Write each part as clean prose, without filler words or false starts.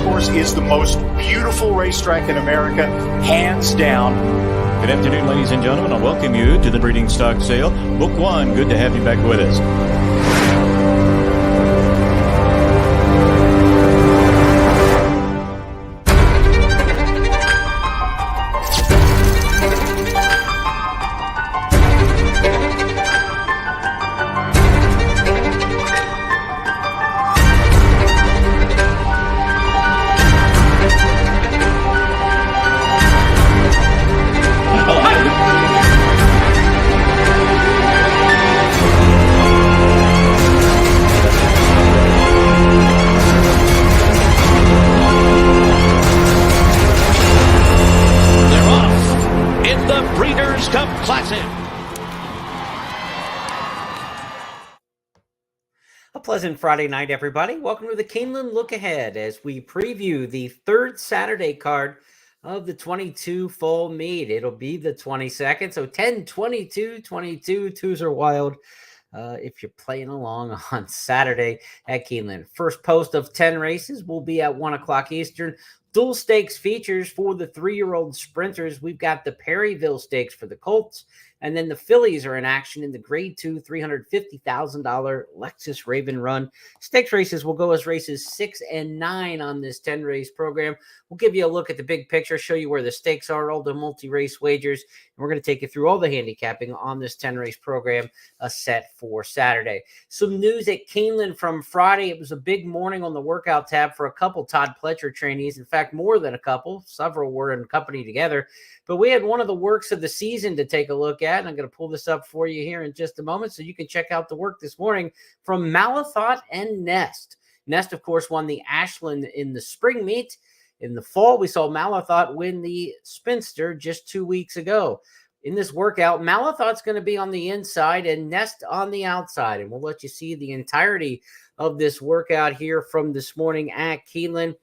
Course is the most beautiful racetrack in America, hands down. Good afternoon, ladies and gentlemen. I welcome you to the breeding stock sale. Book one. Good to have you back with us. Pleasant Friday night, everybody. Welcome to the Keeneland Look Ahead as we preview the third Saturday card of the 22 full meet. It'll be the 22nd, so 10, 22, 22. Twos are wild if you're playing along on Saturday at Keeneland. First post of 10 races will be at 1 o'clock Eastern. Dual stakes features for the 3-year-old sprinters. We've got the Perryville Stakes for the Colts, and then the fillies are in action in the Grade 2 $350,000 Lexus Raven Run. Stakes races will go as races 6 and 9 on this 10-race program. We'll give you a look at the big picture, show you where the stakes are, all the multi-race wagers, and we're going to take you through all the handicapping on this 10-race program set for Saturday. Some news at Keeneland from Friday. It was a big morning on the workout tab for a couple Todd Pletcher trainees. In fact, more than a couple. Several were in company together. But we had one of the works of the season to take a look at, and I'm going to pull this up for you here in just a moment so you can check out the work this morning from Malathot and Nest. Nest, of course, won the Ashland in the spring meet. In the fall, we saw Malathot win the Spinster just 2 weeks ago. In this workout, Malathot's going to be on the inside and Nest on the outside, and we'll let you see the entirety of this workout here from this morning at Keeneland.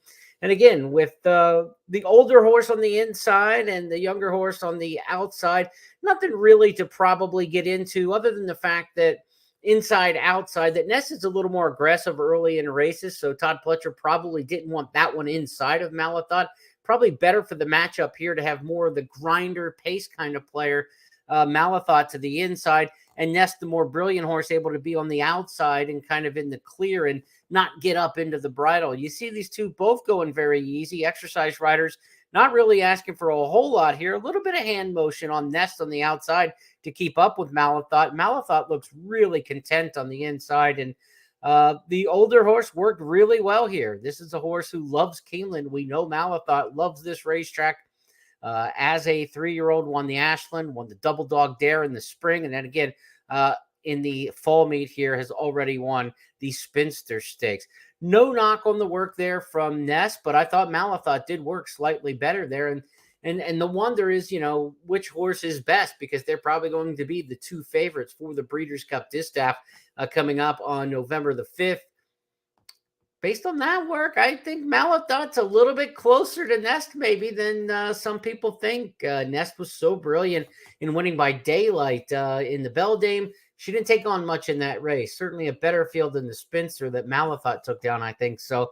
And again, with the older horse on the inside and the younger horse on the outside, nothing really to probably get into other than the fact that inside, outside, that Ness is a little more aggressive early in races. So Todd Pletcher probably didn't want that one inside of Malathot. Probably better for the matchup here to have more of the grinder pace kind of player, Malathot to the inside, and Ness, the more brilliant horse, able to be on the outside and kind of in the clear and not get up into the bridle. You see these two both going very easy. Exercise riders not really asking for a whole lot here. A little bit of hand motion on Nest on the outside to keep up with Malathot. Malathot looks really content on the inside, and the older horse worked really well here. This is a horse who loves Keeneland. We know Malathot loves this racetrack. As a 3-year-old, won the Ashland, won the Double Dog Dare in the spring, and then again in the fall meet here has already won the Spinster Stakes. No knock on the work there from Ness, but I thought Malathot did work slightly better there. And the wonder is, which horse is best, because they're probably going to be the two favorites for the Breeders' Cup Distaff coming up on November the 5th. Based on that work, I think Malathot's a little bit closer to Nest maybe than some people think. Nest was so brilliant in winning by daylight in the Beldame. She didn't take on much in that race. Certainly a better field than the Spinster that Malathot took down, I think. So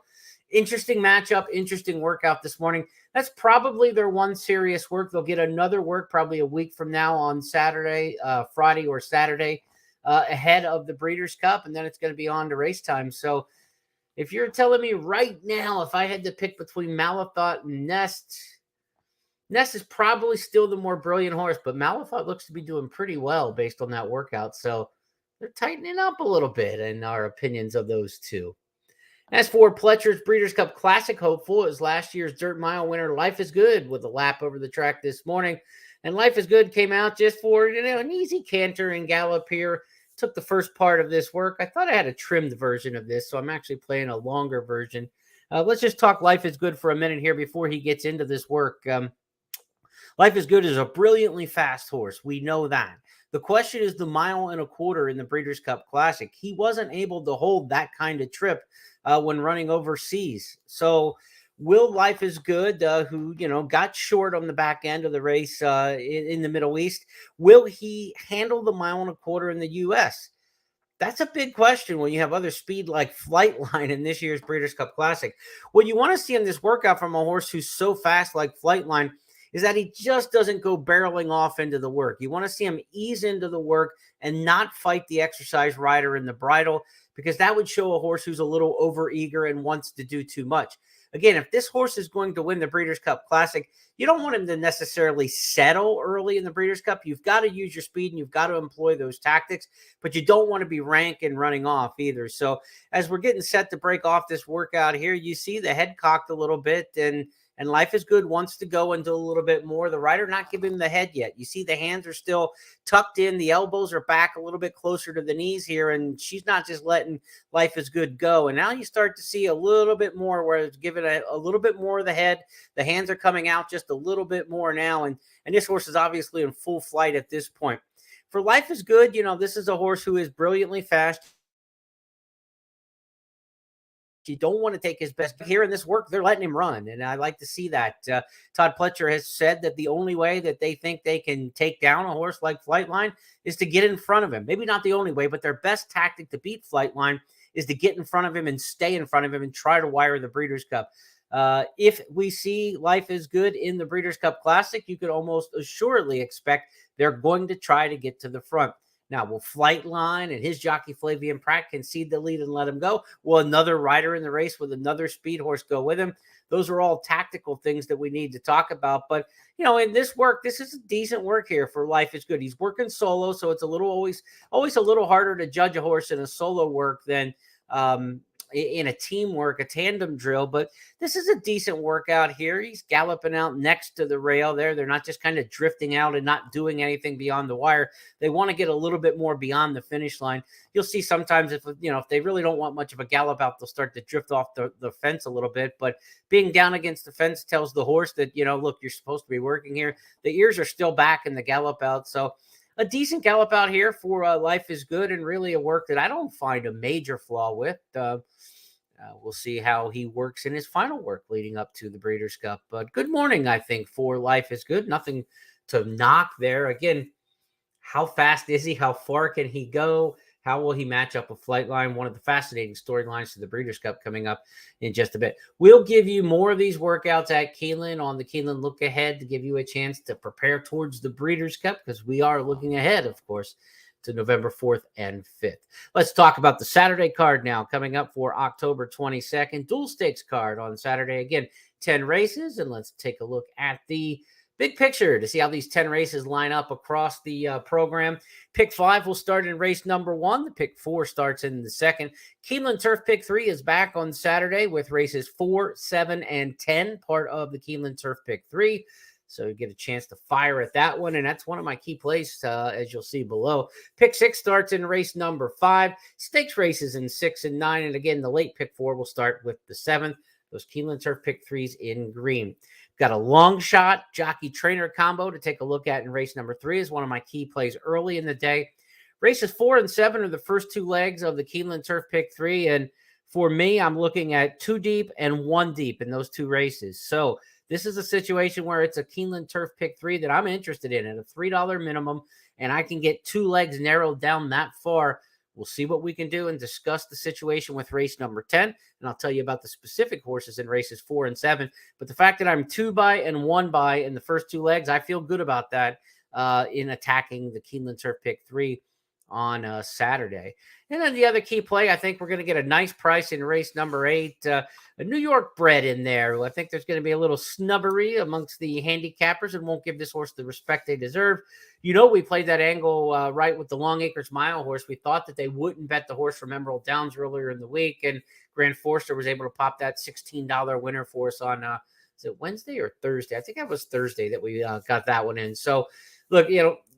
interesting matchup, interesting workout this morning. That's probably their one serious work. They'll get another work probably a week from now on Saturday, Friday or Saturday ahead of the Breeders' Cup, and then it's going to be on to race time. So if you're telling me right now, if I had to pick between Malathot and Nest is probably still the more brilliant horse, but Malathot looks to be doing pretty well based on that workout. So they're tightening up a little bit in our opinions of those two. As for Pletcher's Breeders' Cup Classic hopeful, is last year's Dirt Mile winner Life is Good with a lap over the track this morning. And Life is Good came out just for an easy canter and gallop here. Took the first part of this work. I thought I had a trimmed version of this, so I'm actually playing a longer version. Let's just talk Life is Good for a minute here before he gets into this work. Life is Good is a brilliantly fast horse. We know that. The question is the 1.25 miles in the Breeders' Cup Classic. He wasn't able to hold that kind of trip when running overseas. So will Life is Good, who, got short on the back end of the race in the Middle East, will he handle the 1.25 miles in the U.S.? That's a big question when you have other speed like Flightline in this year's Breeders' Cup Classic. What you want to see in this workout from a horse who's so fast like Flightline is that he just doesn't go barreling off into the work. You want to see him ease into the work and not fight the exercise rider in the bridle, because that would show a horse who's a little overeager and wants to do too much. Again, if this horse is going to win the Breeders' Cup Classic, you don't want him to necessarily settle early in the Breeders' Cup. You've got to use your speed and you've got to employ those tactics, but you don't want to be rank and running off either. So as we're getting set to break off this workout here, you see the head cocked a little bit, and Life is Good wants to go and do a little bit more. The rider not giving him the head yet. You see the hands are still tucked in. The elbows are back a little bit closer to the knees here, and she's not just letting Life is Good go. And now you start to see a little bit more where it's giving a little bit more of the head. The hands are coming out just a little bit more now, and this horse is obviously in full flight at this point. For Life is Good, this is a horse who is brilliantly fast. You don't want to take his best here in this work. They're letting him run, and I like to see that. Todd Pletcher has said that the only way that they think they can take down a horse like Flightline is to get in front of him. Maybe not the only way, but their best tactic to beat Flightline is to get in front of him and stay in front of him and try to wire the Breeders' Cup. If we see Life is Good in the Breeders' Cup Classic, you could almost assuredly expect they're going to try to get to the front. Now, will Flightline and his jockey Flavian Pratt concede the lead and let him go? Will another rider in the race with another speed horse go with him? Those are all tactical things that we need to talk about. But, in this work, this is a decent work here for Life is Good. He's working solo, so it's always a little harder to judge a horse in a solo work than in a teamwork, a tandem drill. But this is a decent workout here. He's galloping out next to the rail there. They're not just kind of drifting out and not doing anything beyond the wire. They want to get a little bit more beyond the finish line. You'll see sometimes if they really don't want much of a gallop out, they'll start to drift off the fence a little bit. But being down against the fence tells the horse that, look, you're supposed to be working here. The ears are still back in the gallop out. So a decent gallop out here for Life is Good, and really a work that I don't find a major flaw with. We'll see how he works in his final work leading up to the Breeders' Cup. But good morning, I think, for Life is Good. Nothing to knock there. Again, how fast is he? How far can he go? How will he match up with Flightline? One of the fascinating storylines to the Breeders' Cup coming up in just a bit. We'll give you more of these workouts at Keeneland on the Keeneland Look Ahead to give you a chance to prepare towards the Breeders' Cup, because we are looking ahead, of course, to November 4th and 5th. Let's talk about the Saturday card now, coming up for October 22nd. Dual stakes card on Saturday. Again, 10 races, and let's take a look at the big picture to see how these 10 races line up across the program. Pick 5 will start in race number 1. The Pick 4 starts in the second. Keeneland Turf Pick 3 is back on Saturday with races 4, 7, and 10, part of the Keeneland Turf Pick 3. So you get a chance to fire at that one, and that's one of my key plays, as you'll see below. Pick 6 starts in race number 5. Stakes races in 6 and 9, and again, the late Pick 4 will start with the 7th. Those Keeneland Turf Pick 3s in green. Got a long shot jockey trainer combo to take a look at in race number 3 is one of my key plays early in the day. Races 4 and 7 are the first 2 legs of the Keeneland Turf Pick 3, and for me, I'm looking at 2 deep and 1 deep in those 2 races. So this is a situation where it's a Keeneland Turf Pick 3 that I'm interested in at a $3 minimum, and I can get 2 legs narrowed down that far. We'll see what we can do and discuss the situation with race number 10, and I'll tell you about the specific horses in races 4 and 7. But the fact that I'm 2 by and 1 by in the first 2 legs, I feel good about that in attacking the Keeneland Turf Pick 3 on Saturday. And then the other key play, I think we're going to get a nice price in race number 8. A New York bred in there. I think there's going to be a little snubbery amongst the handicappers and won't give this horse the respect they deserve. We played that angle right with the Long Acres Mile horse. We thought that they wouldn't bet the horse from Emerald Downs earlier in the week, and Grant Forster was able to pop that $16 winner for us on, is it Wednesday or Thursday? I think that was Thursday that we got that one in. So, look,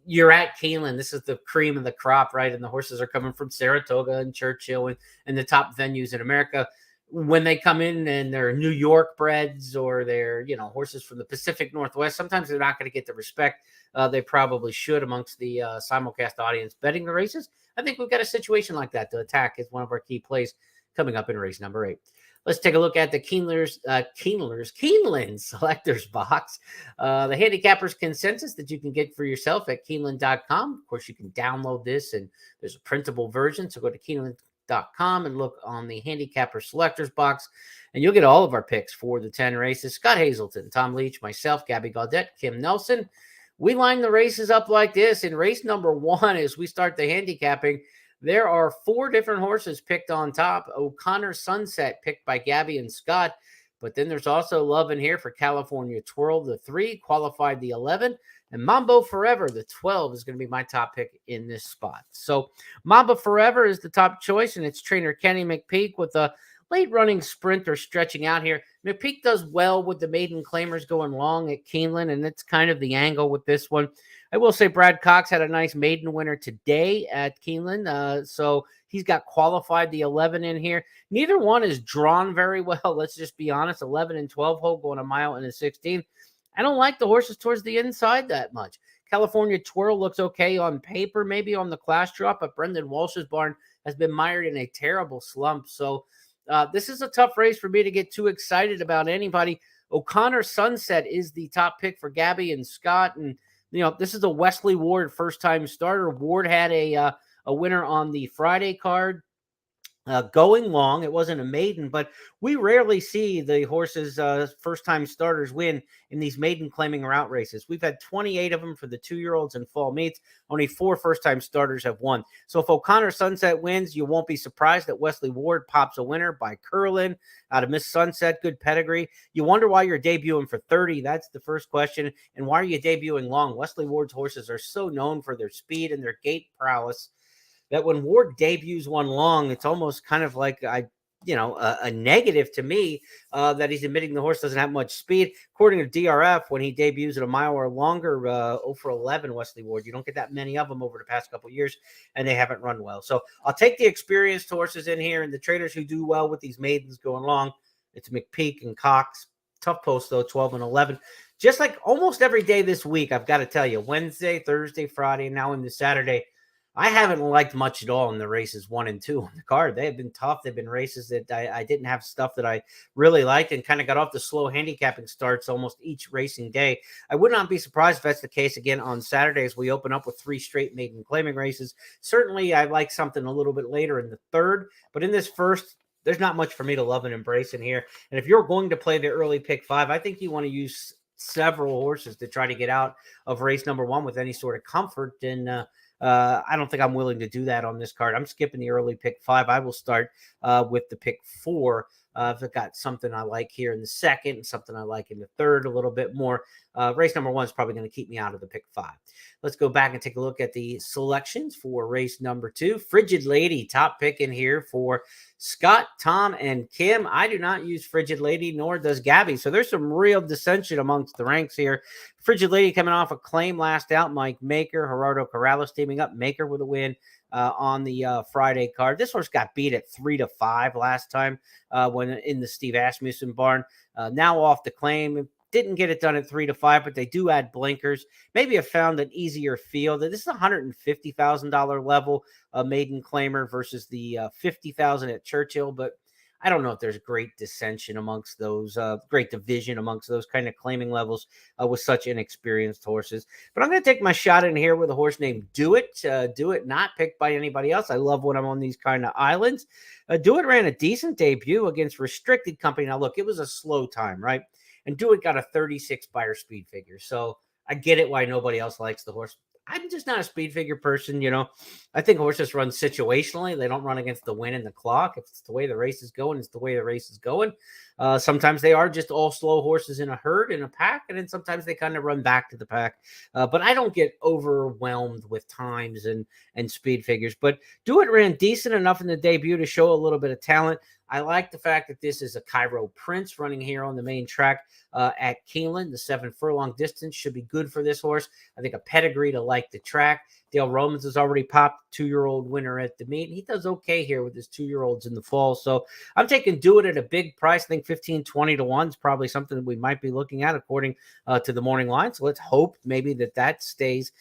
you're at Keeneland. This is the cream of the crop, right? And the horses are coming from Saratoga and Churchill and the top venues in America. When they come in and they're New York breds or they're, horses from the Pacific Northwest, sometimes they're not going to get the respect they probably should amongst the simulcast audience betting the races. I think we've got a situation like that to attack as one of our key plays coming up in race number 8. Let's take a look at the Keeneland selectors box. The handicappers consensus that you can get for yourself at Keeneland.com. Of course, you can download this, and there's a printable version. So go to Keeneland.com and look on the handicapper selectors box, and you'll get all of our picks for the 10 races. Scott Hazelton, Tom Leach, myself, Gabby Gaudette, Kim Nelson. We line the races up like this. In race number 1, as we start the handicapping, there are 4 different horses picked on top. O'Connor Sunset picked by Gabby and Scott. But then there's also love in here for California Twirl, the 3, qualified the 11. And Mambo Forever, the 12, is going to be my top pick in this spot. So Mambo Forever is the top choice, and it's trainer Kenny McPeak with a late running sprinter stretching out here. McPeak does well with the maiden claimers going long at Keeneland, and that's kind of the angle with this one. I will say Brad Cox had a nice maiden winner today at Keeneland, so he's got qualified the 11 in here. Neither one is drawn very well. Let's just be honest. 11 and 12 hole going a mile and a 16. I don't like the horses towards the inside that much. California Twirl looks okay on paper, maybe on the class drop, but Brendan Walsh's barn has been mired in a terrible slump. So this is a tough race for me to get too excited about anybody. O'Connor Sunset is the top pick for Gabby and Scott, and this is a Wesley Ward first-time starter. Ward had a winner on the Friday card going long. It wasn't a maiden, but we rarely see the horses' first-time starters win in these maiden claiming route races. We've had 28 of them for the 2-year-olds in fall meets. Only 4 first-time starters have won. So if O'Connor Sunset wins, you won't be surprised that Wesley Ward pops a winner by Curlin out of Miss Sunset. Good pedigree. You wonder why you're debuting for 30. That's the first question. And why are you debuting long? Wesley Ward's horses are so known for their speed and their gait prowess that when Ward debuts one long, it's almost kind of like a negative to me that he's admitting the horse doesn't have much speed. According to DRF, when he debuts at a mile or longer, 0 for 11, Wesley Ward. You don't get that many of them over the past couple of years, and they haven't run well. So I'll take the experienced horses in here and the trainers who do well with these maidens going long. It's McPeak and Cox. Tough post, though, 12 and 11. Just like almost every day this week, I've got to tell you, Wednesday, Thursday, Friday, and now into Saturday, I haven't liked much at all in the races 1 and 2 on the card. They have been tough. They've been races that I didn't have stuff that I really liked and kind of got off the slow handicapping starts almost each racing day. I would not be surprised if that's the case again on Saturdays. We open up with 3 straight maiden claiming races. Certainly, I like something a little bit later in the third, but in this first, there's not much for me to love and embrace in here. And if you're going to play the early pick 5, I think you want to use several horses to try to get out of race number 1 with any sort of comfort. And I don't think I'm willing to do that on this card. I'm skipping the early pick 5. I will start with the pick 4. If I've got something I like here in the second and something I like in the third a little bit more. Race number 1 is probably going to keep me out of the pick 5. Let's go back and take a look at the selections for race number 2. Frigid Lady, top pick in here for Scott, Tom, and Kim. I do not use Frigid Lady, nor does Gabby. So there's some real dissension amongst the ranks here. Frigid Lady coming off a claim last out. Mike Maker, Gerardo Corrales teaming up. Maker with a win on the Friday card. This horse got beat at 3-5 last time when in the Steve Asmussen barn. Now off the claim. Didn't get it done at 3-5, but they do add blinkers. Maybe have found an easier field. This is a $150,000 level maiden claimer versus the $50,000 at Churchill, but I don't know if there's great dissension amongst those, great division amongst those kind of claiming levels with such inexperienced horses. But I'm going to take my shot in here with a horse named Do It. Do It, not picked by anybody else. I love when I'm on these kind of islands. Do It ran a decent debut against Restricted Company. Now, look, it was a slow time, right? And Do It got a 36 buyer speed figure. So I get it why nobody else likes the horse. I'm just not a speed figure person, I think horses run situationally. They don't run against the wind and the clock. If it's the way the race is going, it's the way the race is going. Sometimes they are just all slow horses in a herd, in a pack, and then sometimes they kind of run back to the pack. But I don't get overwhelmed with times and speed figures. But Do It ran decent enough in the debut to show a little bit of talent. I like the fact that this is a Cairo Prince running here on the main track at Keeneland. The 7 furlong distance should be good for this horse. I think a pedigree to like the track. Dale Romans has already popped 2-year-old winner at the meet. He does okay here with his 2-year-olds in the fall. So I'm taking Do It at a big price. I think 15, 20 to 1 is probably something that we might be looking at according to the morning line. So let's hope maybe that stays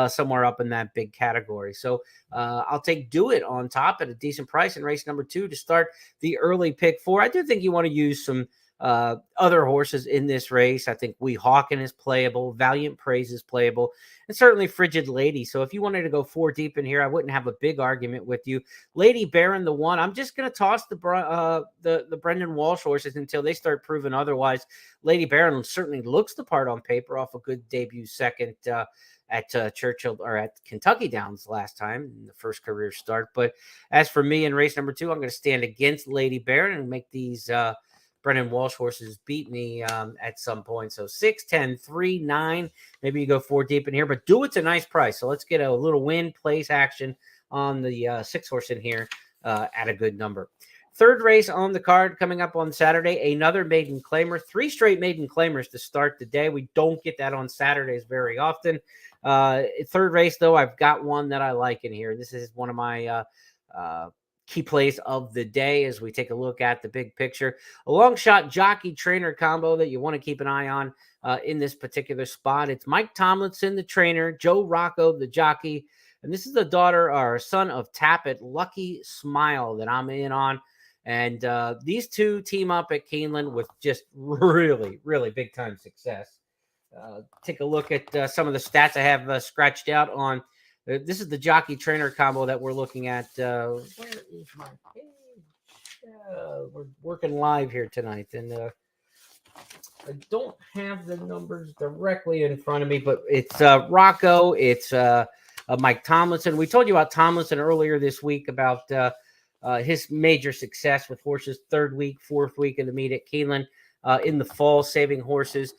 somewhere up in that big category. So I'll take Do It on top at a decent price in race number 2 to start the early pick 4. I do think you want to use some other horses in this race. I think Weehawken is playable, Valiant Praise is playable, and certainly Frigid Lady. So if you wanted to go 4 deep in here, I wouldn't have a big argument with you. Lady Baron, the 1. I'm just going to toss the Brendan Walsh horses until they start proving otherwise. Lady Baron certainly looks the part on paper off a good debut second at Churchill or at Kentucky Downs last time in the first career start. But as for me in race number 2, I'm going to stand against Lady Baron and make these Brendan Walsh horses beat me at some point. So 6, 10, 3, 9. Maybe you go 4 deep in here, but Do It's a nice price. So let's get a little win place action on the 6 horse in here at a good number. Third race on the card coming up on Saturday, another maiden claimer. 3 straight maiden claimers to start the day. We don't get that on Saturdays very often. Third race, though, I've got one that I like in here. This is one of my key plays of the day as we take a look at the big picture. A long shot jockey trainer combo that you want to keep an eye on in this particular spot. It's Mike Tomlinson, the trainer, Joe Rocco, the jockey, and this is the daughter or son of Tappet, Lucky Smile, that I'm in on. And these two team up at Keeneland with just really, really big time success. Take a look at some of the stats I have scratched out on. This is the jockey trainer combo that we're looking at. Where is my page? We're working live here tonight, and I don't have the numbers directly in front of me, but it's Rocco, it's Mike Tomlinson. We told you about Tomlinson earlier this week about his major success with horses 3rd week, 4th week of the meet at Keeneland in the fall, saving horses.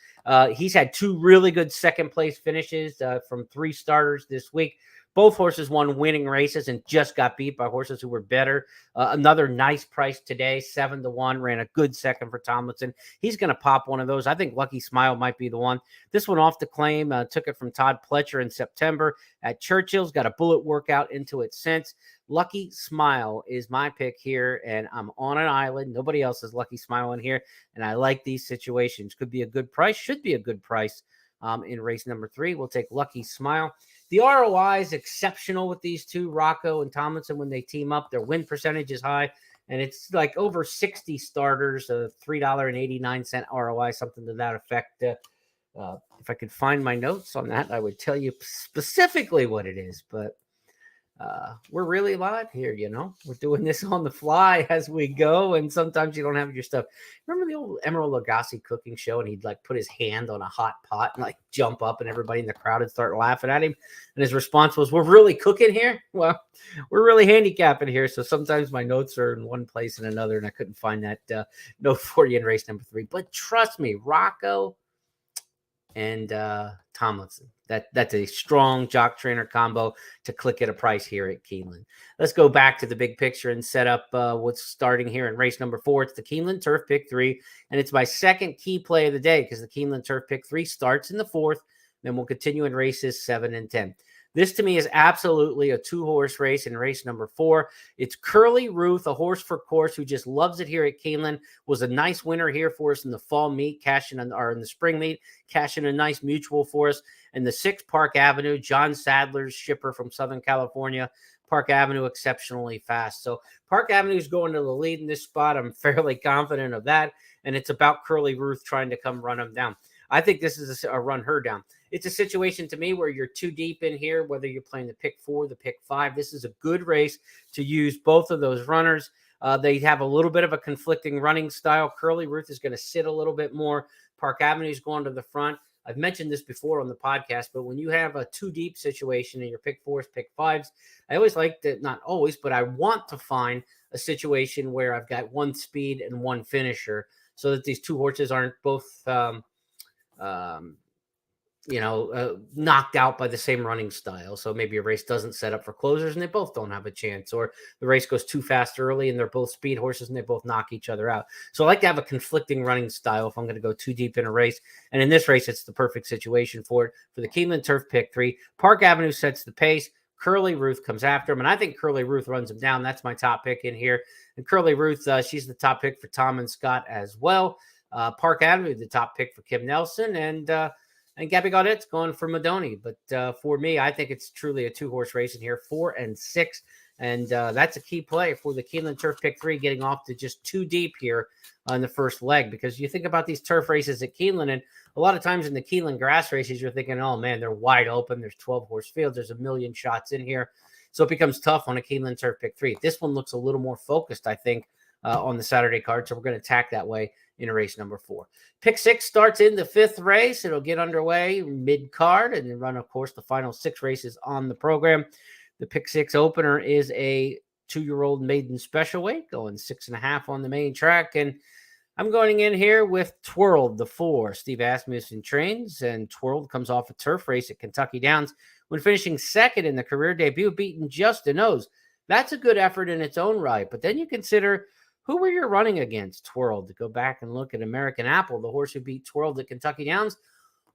He's had 2 really good second place finishes from 3 starters this week. Both horses won winning races and just got beat by horses who were better. Another nice price today, 7 to 1, ran a good second for Tomlinson. He's going to pop one of those. I think Lucky Smile might be the one. This one off the claim, took it from Todd Pletcher in September at Churchill's, got a bullet workout into it since. Lucky Smile is my pick here, and I'm on an island. Nobody else has Lucky Smile in here, and I like these situations. Could be a good price, should be a good price in race number 3. We'll take Lucky Smile. The ROI is exceptional with these two, Rocco and Tomlinson, when they team up. Their win percentage is high, and it's like over 60 starters, a $3.89 ROI, something to that effect. If I could find my notes on that, I would tell you specifically what it is, but we're really live here, you know. We're doing this on the fly as we go, and sometimes you don't have your stuff. Remember the old Emeril Lagasse cooking show, and he'd like put his hand on a hot pot and like jump up, and everybody in the crowd would start laughing at him, and his response was, "We're really cooking here." Well, we're really handicapping here, so sometimes my notes are in one place and another, and I couldn't find that note for you in race number 3. But trust me, Rocco and Tomlinson. That's a strong jock trainer combo to click at a price here at Keeneland. Let's go back to the big picture and set up what's starting here in race number 4. It's the Keeneland Turf Pick 3, and it's my second key play of the day because the Keeneland Turf Pick 3 starts in the 4th, then we'll continue in races 7 and 10. This to me is absolutely a 2-horse race in race number 4. It's Curly Ruth, a horse for course who just loves it here at Keeneland. Was a nice winner here for us in the fall meet, or in the spring meet, cashing a nice mutual for us. And the 6 Park Avenue, John Sadler's shipper from Southern California. Park Avenue exceptionally fast. So Park Avenue is going to the lead in this spot. I'm fairly confident of that. And it's about Curly Ruth trying to come run him down. I think this is a run her down. It's a situation to me where you're too deep in here, whether you're playing the pick 4, the pick 5. This is a good race to use both of those runners. They have a little bit of a conflicting running style. Curly Ruth is going to sit a little bit more. Park Avenue is going to the front. I've mentioned this before on the podcast, but when you have a too deep situation in your pick 4s, pick 5s, I always like to, not always, but I want to find a situation where I've got one speed and one finisher so that these two horses aren't both knocked out by the same running style. So maybe a race doesn't set up for closers and they both don't have a chance, or the race goes too fast early and they're both speed horses and they both knock each other out. So I like to have a conflicting running style if I'm going to go too deep in a race. And in this race, it's the perfect situation for it. For the Keeneland Turf Pick 3, Park Avenue sets the pace. Curly Ruth comes after him, and I think Curly Ruth runs him down. That's my top pick in here. And Curly Ruth, she's the top pick for Tom and Scott as well. Park Avenue, the top pick for Kim Nelson, and Gabby Gaudette's going for Madoni. But for me, I think it's truly a two-horse race in here, 4 and 6. And that's a key play for the Keeneland Turf Pick 3, getting off to just too deep here on the first leg. Because you think about these turf races at Keeneland, and a lot of times in the Keeneland grass races, you're thinking, oh, man, they're wide open. There's 12-horse fields. There's a million shots in here. So it becomes tough on a Keeneland Turf Pick 3. This one looks a little more focused, I think, on the Saturday card. So we're going to attack that way in race number 4. Pick 6 starts in the 5th race. It'll get underway mid-card and then run, of course, the final 6 races on the program. The Pick 6 opener is a 2-year-old maiden special weight, going 6.5 on the main track. And I'm going in here with Twirled, the 4. Steve Asmussen trains, and Twirled comes off a turf race at Kentucky Downs when finishing second in the career debut, beating Just a Nose. That's a good effort in its own right. But then you consider who were you running against, Twirled. To go back and look at American Apple, the horse who beat Twirled at Kentucky Downs.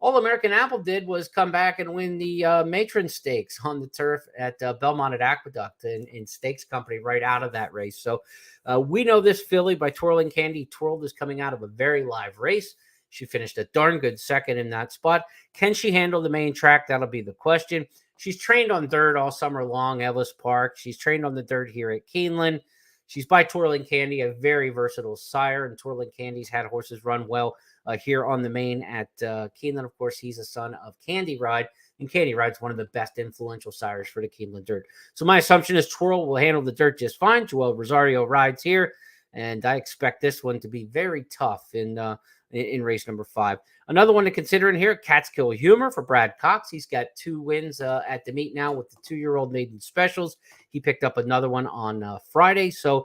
All American Apple did was come back and win the Matron Stakes on the turf at Belmont at Aqueduct in Stakes Company right out of that race. So we know this filly by Twirling Candy. Twirled is coming out of a very live race. She finished a darn good second in that spot. Can she handle the main track? That'll be the question. She's trained on dirt all summer long, Ellis Park. She's trained on the dirt here at Keeneland. She's by Twirling Candy, a very versatile sire, and Twirling Candy's had horses run well here on the main at Keeneland. Of course, he's a son of Candy Ride, and Candy Ride's one of the best influential sires for the Keeneland dirt. So my assumption is Twirl will handle the dirt just fine. Joel Rosario rides here, and I expect this one to be very tough in race number 5. Another one to consider in here, Catskill Humor for Brad Cox. He's got 2 wins at the meet now with the 2-year-old maiden specials. He picked up another one on Friday. So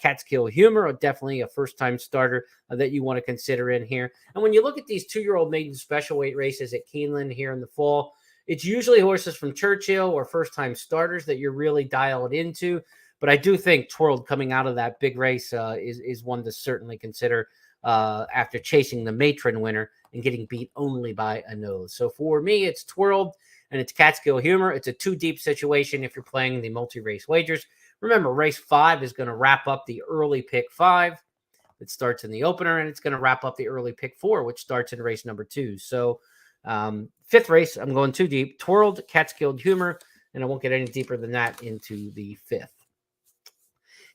Catskill Humor, definitely a first-time starter that you want to consider in here. And when you look at these 2-year-old maiden special weight races at Keeneland here in the fall, it's usually horses from Churchill or first-time starters that you're really dialed into. But I do think Twirled coming out of that big race is one to certainly consider after chasing the Matron winner and getting beat only by a nose. So for me, it's Twirled and it's Catskill Humor. It's a 2-deep situation if you're playing the multi-race wagers. Remember, race 5 is going to wrap up the early pick 5. It starts in the opener, and it's going to wrap up the early pick 4, which starts in race number 2. So 5th race, I'm going 2 deep. Twirled, Catskill Humor, and I won't get any deeper than that into the 5th.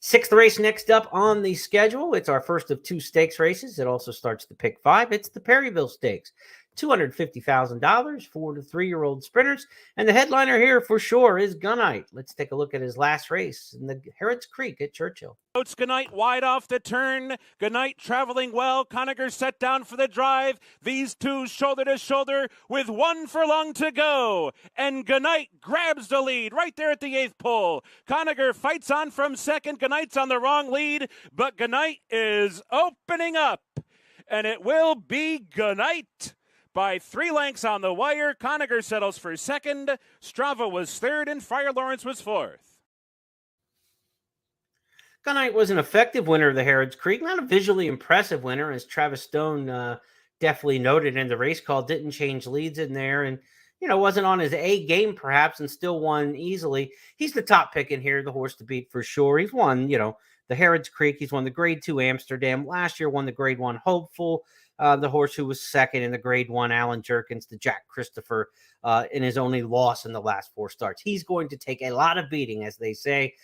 6th race next up on the schedule. It's our first of 2 stakes races. It also starts the pick 5. It's the Perryville Stakes. $250,000 for the 3-year-old sprinters. And the headliner here for sure is Gunite. Let's take a look at his last race in the Harrods Creek at Churchill. It's Gunite wide off the turn. Gunite traveling well. Conacher set down for the drive. These two shoulder to shoulder with 1 furlong to go. And Gunite grabs the lead right there at the 8th pole. Conacher fights on from second. Gunite's on the wrong lead, but Gunite is opening up. And it will be Gunite by 3 lengths on the wire. Conacher settles for second. Strava was 3rd, and Friar Lawrence was 4th. Gunite was an effective winner of the Harrods Creek. Not a visually impressive winner, as Travis Stone definitely noted in the race call. Didn't change leads in there, and wasn't on his A game perhaps, and still won easily. He's the top pick in here, the horse to beat for sure. He's won, the Harrods Creek. He's won the Grade 2 Amsterdam. Last year won the Grade 1 Hopeful. The horse who was second in the Grade 1 Alan Jerkins, the Jack Christopher, in his only loss in the last 4 starts. He's going to take a lot of beating, as they say,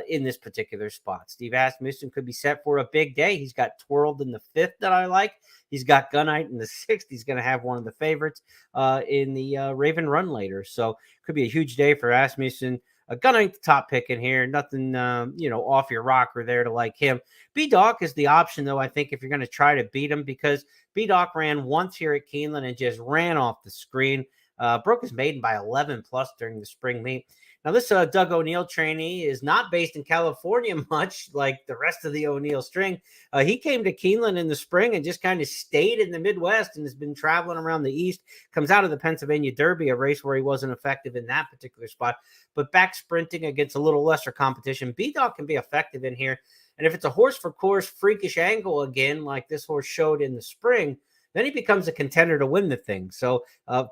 in this particular spot. Steve Asmussen could be set for a big day. He's got Twirled in the 5th that I like. He's got Gunite in the 6th. He's going to have one of the favorites in the Raven Run later. So could be a huge day for Asmussen. Gunite the top pick in here. Nothing, off your rocker there to like him. B-Doc is the option, though, I think, if you're going to try to beat him, because B-Doc ran once here at Keeneland and just ran off the screen. Broke his maiden by 11 plus during the spring meet. Now, this Doug O'Neill trainee is not based in California much like the rest of the O'Neill string. He came to Keeneland in the spring and just kind of stayed in the Midwest and has been traveling around the East. Comes out of the Pennsylvania Derby, a race where he wasn't effective in that particular spot. But back sprinting against a little lesser competition, B-Dog can be effective in here. And if it's a horse for course freakish angle again, like this horse showed in the spring, then he becomes a contender to win the thing. So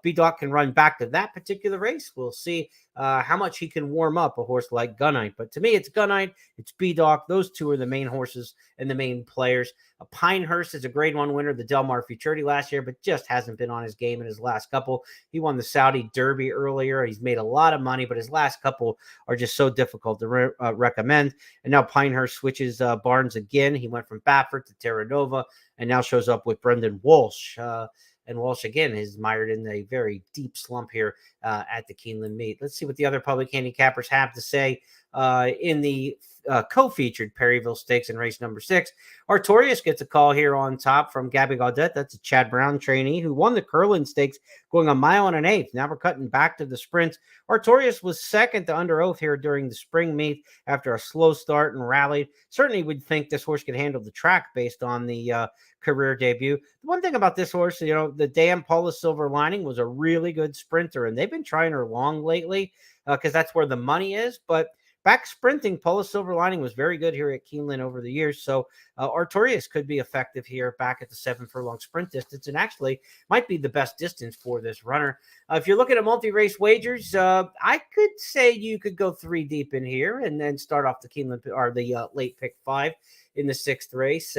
B-Doc can run back to that particular race. We'll see how much he can warm up a horse like Gunite. But to me, it's Gunite, it's B-Doc. Those two are the main horses and the main players. Pinehurst is a grade 1 winner of the Del Mar Futurity last year, but just hasn't been on his game in his last couple. He won the Saudi Derby earlier. He's made a lot of money, but his last couple are just so difficult to recommend. And now Pinehurst switches barns again. He went from Baffert to Terra Nova and now shows up with Brendan Walsh. And Walsh, again, is mired in a very deep slump here at the Keeneland meet. Let's see what the other public handicappers have to say in the co-featured Perryville Stakes in race number 6. Artorias gets a call here on top from Gabby Gaudet. That's a Chad Brown trainee who won the Curlin Stakes going a mile and an eighth. Now we're cutting back to the sprints. Artorias was second to Under Oath here during the spring meet after a slow start and rallied. Certainly would think this horse could handle the track based on the career debut. The one thing about this horse, the damn Paula Silver Lining was a really good sprinter, and they've been trying her long lately because that's where the money is. But back sprinting, Paula Silver Lining was very good here at Keeneland over the years. So Artorias could be effective here back at the 7 furlong sprint distance, and actually might be the best distance for this runner. If you're looking at multi-race wagers, I could say you could go 3 deep in here and then start off the Keeneland or the late pick 5 in the 6th race.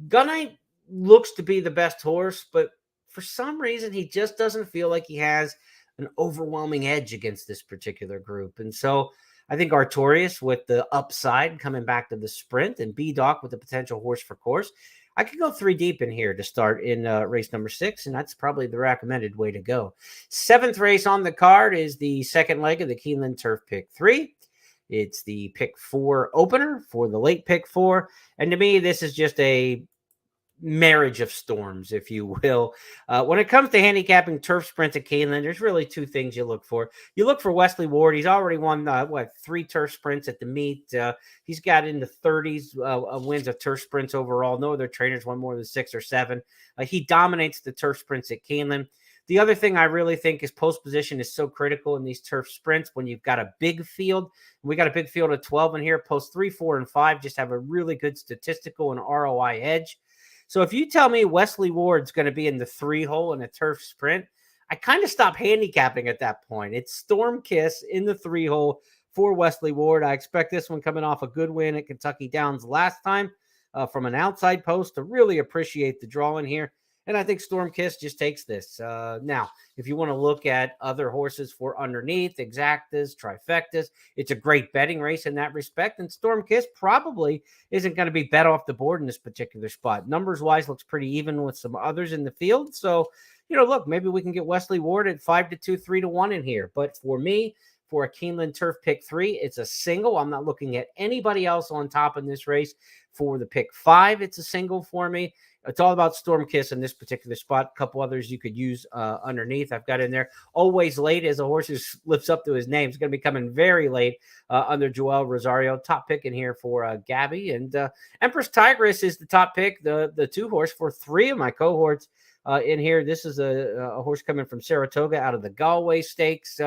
Gunite looks to be the best horse, but for some reason he just doesn't feel like he has an overwhelming edge against this particular group. And so I think Artorias with the upside coming back to the sprint and B-Doc with the potential horse for course. I could go 3 deep in here to start in race number 6, and that's probably the recommended way to go. 7th race on the card is the second leg of the Keeneland Turf Pick 3. It's the pick 4 opener for the late pick 4. And to me, this is just a marriage of storms, if you will. When it comes to handicapping turf sprints at Keeneland, there's really 2 things you look for. You look for Wesley Ward. He's already won 3 turf sprints at the meet. He's got in the 30s wins of turf sprints overall. No other trainers won more than 6 or 7. He dominates the turf sprints at Keeneland. The other thing I really think is post position is so critical in these turf sprints when you've got a big field. We got a big field of 12 in here. Post 3, 4, and 5 just have a really good statistical and ROI edge. So if you tell me Wesley Ward's going to be in the 3 hole in a turf sprint, I kind of stop handicapping at that point. It's Storm Kiss in the 3 hole for Wesley Ward. I expect this one coming off a good win at Kentucky Downs last time from an outside post to really appreciate the draw in here. And I think Storm Kiss just takes this. Now, if you want to look at other horses for underneath, exactas, trifectas, it's a great betting race in that respect. And Storm Kiss probably isn't going to be bet off the board in this particular spot. Numbers-wise, looks pretty even with some others in the field. So, look, maybe we can get Wesley Ward at 5-2, 3-1 in here. But for me, for a Keeneland Turf Pick 3, it's a single. I'm not looking at anybody else on top in this race. For the pick 5, it's a single for me. It's all about Storm Kiss in this particular spot. A couple others you could use underneath. I've got in there Always Late as a horse who lives up to his name. It's going to be coming very late under Joel Rosario. Top pick in here for Gabby. And Empress Tigress is the top pick, the 2 horse for 3 of my cohorts in here. This is a horse coming from Saratoga out of the Galway Stakes.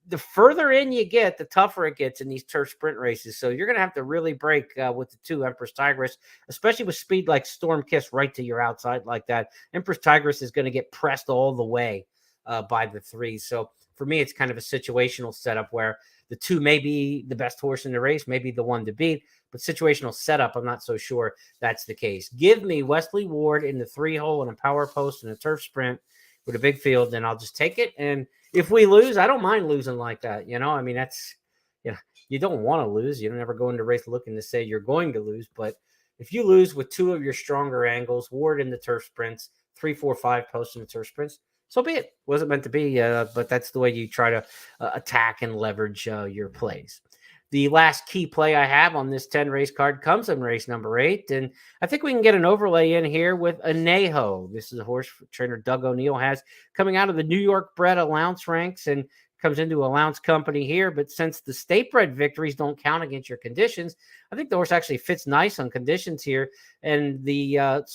The further in you get, the tougher it gets in these turf sprint races. So you're going to have to really break with the 2 Empress Tigress, especially with speed like Storm Kiss right to your outside like that. Empress Tigress is going to get pressed all the way by the 3. So for me, it's kind of a situational setup where the 2 may be the best horse in the race, maybe the one to beat, but situational setup, I'm not so sure that's the case. Give me Wesley Ward in the 3 hole and a power post and a turf sprint with a big field, then I'll just take it. And if we lose, I don't mind losing like that. I mean, that's, you don't want to lose. You don't ever go into race looking to say you're going to lose. But if you lose with 2 of your stronger angles, Ward in the turf sprints, 3, 4, 5 posts in the turf sprints, so be it. Wasn't meant to be, but that's the way you try to attack and leverage your plays. The last key play I have on this 10 race card comes in race number 8. And I think we can get an overlay in here with Anejo. This is a horse trainer Doug O'Neill has coming out of the New York bred allowance ranks and comes into allowance company here. But since the state bred victories don't count against your conditions, I think the horse actually fits nice on conditions here. And the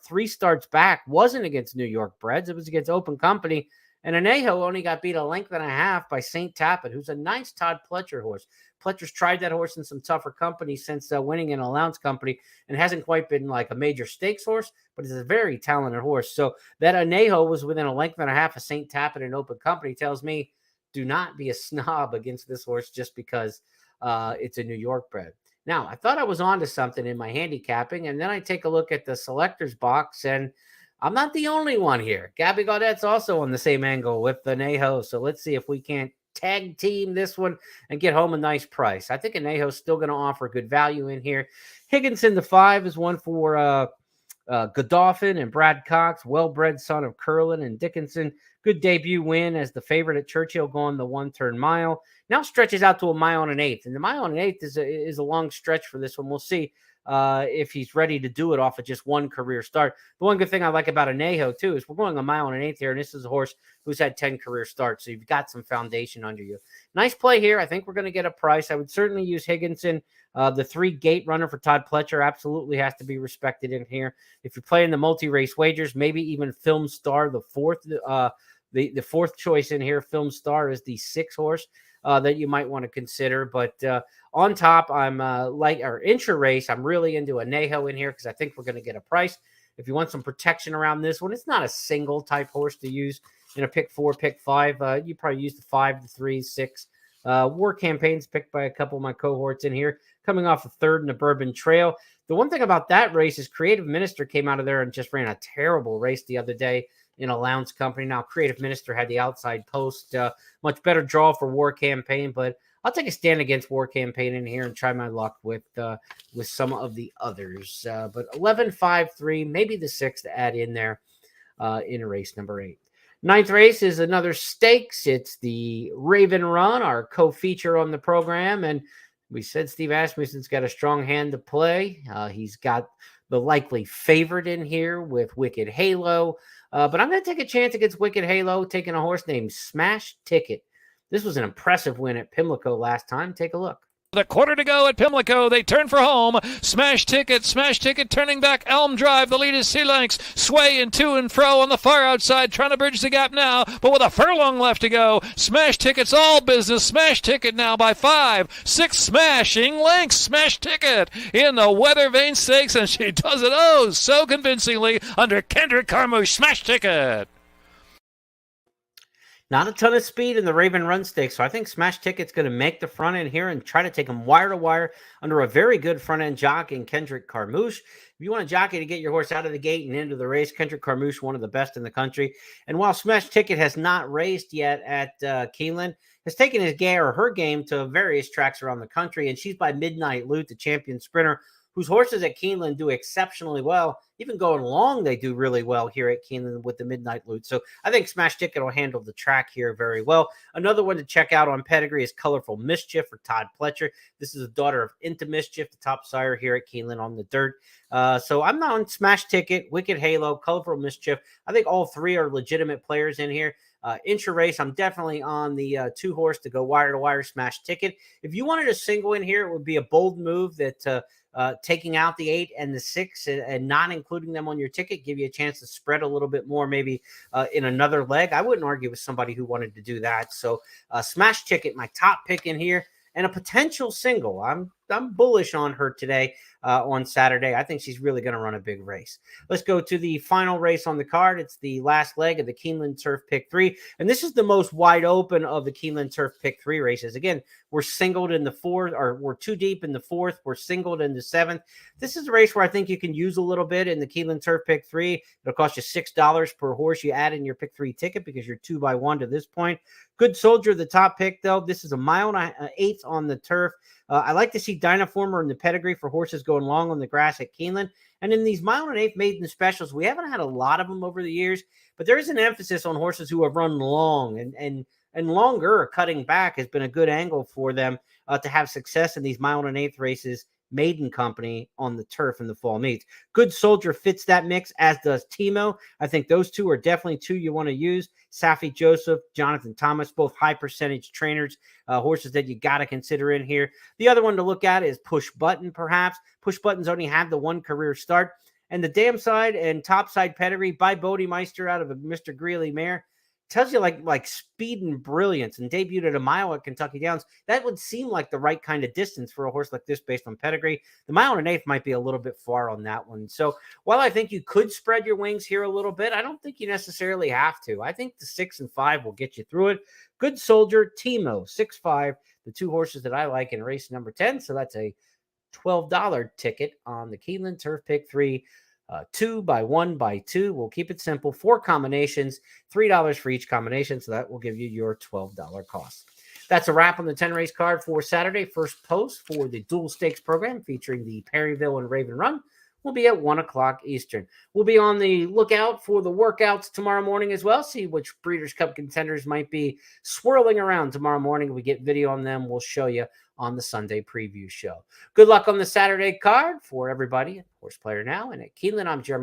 3 starts back wasn't against New York breds. It was against open company. And Anejo only got beat a length and a half by St. Tappet, who's a nice Todd Pletcher horse. Pletcher's tried that horse in some tougher company since winning an allowance company and hasn't quite been like a major stakes horse, but he's a very talented horse. So that Anejo was within a length and a half of St. Tappet in open company tells me do not be a snob against this horse just because it's a New York bred. Now, I thought I was onto something in my handicapping, and then I take a look at the selector's box, and I'm not the only one here. Gabby Gaudette's also on the same angle with the Anejo, so let's see if we can't tag team this one and get home a nice price. I think Anejo's still going to offer good value in here. Higginson, the 5, is one for Godolphin and Brad Cox, well-bred son of Curlin and Dickinson. Good debut win as the favorite at Churchill going the 1-turn mile. Now stretches out to a mile and an eighth. And the mile and an eighth is a long stretch for this one. We'll see if he's ready to do it off of just one career start. The one good thing I like about Anejo, too, is we're going a mile and an eighth here, and this is a horse who's had 10 career starts, so you've got some foundation under you. Nice play here. I think we're going to get a price. I would certainly use Higginson. The 3 gate runner for Todd Pletcher absolutely has to be respected in here. If you're playing the multi-race wagers, maybe even Film Star, the fourth choice in here, Film Star, is the 6 horse that you might want to consider. But on top, I'm intra-race, I'm really into Anejo in here because I think we're going to get a price. If you want some protection around this one, it's not a single type horse to use in a pick 4, pick 5. You probably use the 5, the 3, 6. War Campaigns picked by a couple of my cohorts in here, coming off the 3rd in the Bourbon Trail. The one thing about that race is Creative Minister came out of there and just ran a terrible race the other day in a Lowndes Company. Now, Creative Minister had the outside post, much better draw for War Campaign, but I'll take a stand against War Campaign in here and try my luck with some of the others. But 11, 5, 3, maybe the 6 to add in there in race number 8. 9th race is another stakes. It's the Raven Run, our co-feature on the program. And we said Steve Asmussen's got a strong hand to play. He's got the likely favorite in here with Wicked Halo. But I'm going to take a chance against Wicked Halo, taking a horse named Smash Ticket. This was an impressive win at Pimlico last time. Take a look. The quarter to go at Pimlico. They turn for home. Smash Ticket turning back Elm Drive. The lead is C-Lengths. Swaying to and fro on the far outside, trying to bridge the gap now, but with a furlong left to go. Smash Ticket's all business. Smash Ticket now by 5, 6 smashing lengths. Smash Ticket in the Weather Vane Stakes, and she does it oh so convincingly under Kendrick Carmouche. Smash Ticket. Not a ton of speed in the Raven Run Stakes, so I think Smash Ticket's going to make the front end here and try to take him wire to wire under a very good front end jockey in Kendrick Carmouche. If you want a jockey to get your horse out of the gate and into the race, Kendrick Carmouche, one of the best in the country. And while Smash Ticket has not raced yet at Keeneland, has taken her game to various tracks around the country, and she's by Midnight Loot, the champion sprinter, whose horses at Keeneland do exceptionally well. Even going long, they do really well here at Keeneland with the Midnight Loot. So I think Smash Ticket will handle the track here very well. Another one to check out on pedigree is Colorful Mischief for Todd Pletcher. This is a daughter of Into Mischief, the top sire here at Keeneland on the dirt. So I'm not on Smash Ticket, Wicked Halo, Colorful Mischief. I think all 3 are legitimate players in here. Intra-race, I'm definitely on the 2 horse to go wire to wire, Smash Ticket. If you wanted a single in here, it would be a bold move that taking out the 8 and the 6 and not including them on your ticket, give you a chance to spread a little bit more, maybe in another leg. I wouldn't argue with somebody who wanted to do that. So Smash Ticket, my top pick in here, and a potential single. I'm bullish on her today on Saturday. I think she's really going to run a big race. Let's go to the final race on the card. It's the last leg of the Keeneland Turf Pick 3. And this is the most wide open of the Keeneland Turf Pick 3 races. Again, we're singled in the 4th, or we're 2 deep in the 4th. We're singled in the 7th. This is a race where I think you can use a little bit in the Keeneland Turf Pick 3. It'll cost you $6 per horse you add in your Pick 3 ticket because you're 2 by 1 to this point. Good Soldier, the top pick, though. This is a mile and an eighth on the turf. I like to see Dynaformer in the pedigree for horses going long on the grass at Keeneland. And in these mile and eighth maiden specials, we haven't had a lot of them over the years, but there is an emphasis on horses who have run long and longer. Cutting back has been a good angle for them to have success in these mile and an eighth races, maiden company on the turf in the fall meets. Good Soldier fits that mix, as does Timo. I think those 2 are definitely 2 you want to use. Safi Joseph, Jonathan Thomas, both high percentage trainers, horses that you got to consider in here. The other one to look at is Push Button, perhaps. Push Button's only had the 1 career start. And the dam side and top side pedigree by Bodie Meister out of a Mr. Greeley mare. tells you like speed and brilliance, and debuted at a mile at Kentucky Downs. That would seem like the right kind of distance for a horse like this based on pedigree. The 1 1/8 might be a little bit far on that one. So while I think you could spread your wings here a little bit, I don't think you necessarily have to. I think the 6 and 5 will get you through it. Good Soldier, Timo, 6-5, the two horses that I like in race number 10. So that's a $12 ticket on the Keeneland Turf Pick 3. 2 by 1 by 2. We'll keep it simple. 4 combinations, $3 for each combination. So that will give you your $12 cost. That's a wrap on the 10 race card for Saturday. First post for the dual stakes program featuring the Perryville and Raven Run will be at 1 o'clock Eastern. We'll be on the lookout for the workouts tomorrow morning as well. See which Breeders' Cup contenders might be swirling around tomorrow morning. We get video on them. We'll show you on the Sunday preview show. Good luck on the Saturday card for everybody. Horse Player Now and at Keeneland, I'm Jeremy